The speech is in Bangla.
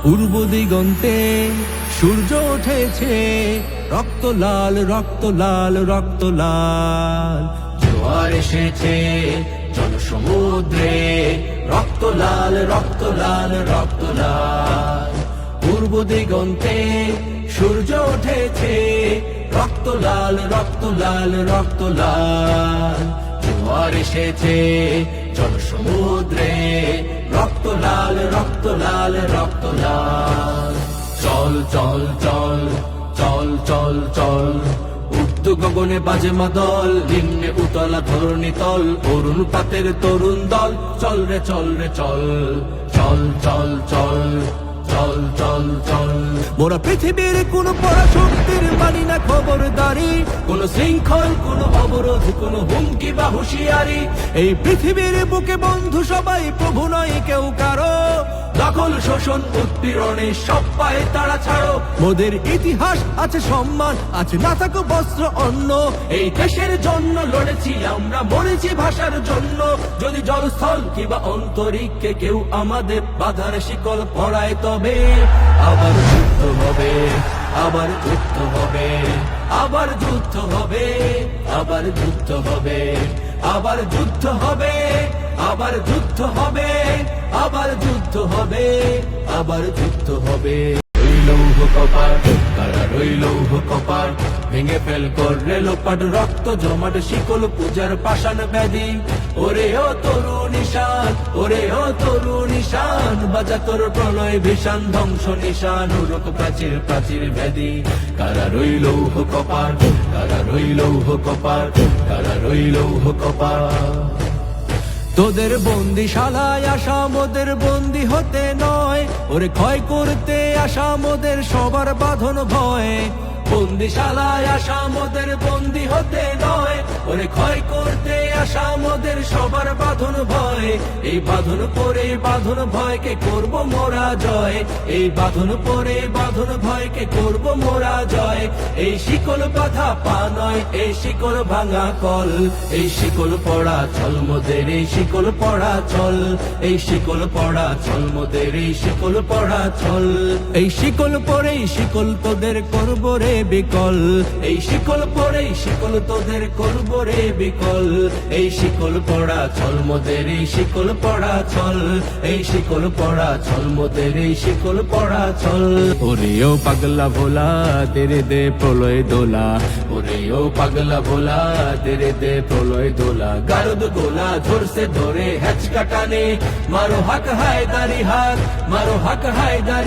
পূর্ব দিগন্তে সূর্য উঠেছে, রক্ত লাল রক্ত লাল রক্ত লাল। জোয়ার এসেছে জনসমুদ্রে, রক্ত লাল রক্ত লাল রক্ত লাল। পূর্ব দিগন্তে সূর্য উঠেছে, রক্ত লাল রক্ত লাল রক্ত লাল। জোয়ার এসেছে জনসমুদ্রে, রক্ত লাল রক্ত লাল রক্ত লাল। চল চল চল চল চল চল, উর্দু গগনে বাজে মাদল, নিম্নে উতলা ধরণী তল, অরুণ পাতের তরুণ দল। চল রে চল রে চল, চল চল চল চল চল চল। মোরা পৃথিবীর কোন পরাশক্তির মানি না খবরদারি, কোন শৃঙ্খল কোন অবরোধ কোন হুমকি বা হুঁশিয়ারি। এই পৃথিবীর বুকে বন্ধু সবাই, প্রভু নয় কেউ কারো। দখল শোষণ উৎপীড়নে সব পায়ে তারা ছাড়ো। মোদের ইতিহাস আছে সম্মান, আছে না থাকো বস্ত্র অন্ন। এই দেশের জন্য লড়েছি আমরা, মরেছি ভাষার জন্য। যদি জলস্থল কিংবা অন্তরিক্ষে কেউ আমাদের বাধার শিকল পড়ায়, তবে আবার যুদ্ধ হবে, আবার যুদ্ধ হবে, আবার যুদ্ধ হবে, আবার যুদ্ধ হবে, আবার যুদ্ধ হবে, আবার যুদ্ধ হবে, আবার যুদ্ধ হবে, আবার যুদ্ধ হবে। লৌহ কপাট কারা রই লৌহ কপাট, ভেঙে ফেল করে লোপাট, রক্ত জমাট শিকল পূজার পাষাণ ব্যাধি। ওরে ও তরু নিশান, ওরে ও তরু নিশান, বাজা তোর প্রলয় ভীষণ ধ্বংস নিশান, উরক প্রাচীর প্রাচীর ব্যাধি। কারা রই লৌহ কপাট, কারা রই লৌহ কপাট, কারা রই লৌহ কপাট। তোদের বন্দিশালায় আসা মোদের বন্দি হতে নয়, ওরে ক্ষয় করতে আসা মোদের সবার বাঁধন ভয়। বন্দিশালায় আসা মোদের বন্দি হতে নয়, ওরে ক্ষয় করতে আসা মোদের সবার বাঁধন ভয়। এই বাঁধন পরে বাঁধন ভয়কে করব মোরা জয়, এই বাঁধন পরে বাঁধন ভয়কে করব মোরা জয়। এই শিকল বাঁধা পা নয়, এই শিকল ভাঙা কল, এই শিকল পড়া চল মোদের, এই শিকল পড়া চল, এই শিকল পড়া চল মোদের, এই শিকল পড়া চল। এই শিকল পরেই শিকল তোদের করব রে বিকল, এই শিকল পরেই শিকল তোদের করব রে বিকল। এই শিকল পড়া চল মোদের, এই শিকল পড়া চল, এই শিকল পড়া চল মোদের, এই শিকল পড়া চল। ওরে ও পাগলা ভোলা তেরে দে প্রলয় দোলা, ওরে ও পাগলা ভোলা তেরে দে প্রলয় দোলা। গারদ গোলা ঝরছে ধরে হ্যাচকা টানে, মারো হাক হায়দারি হাক, মারো হাক হায়দারি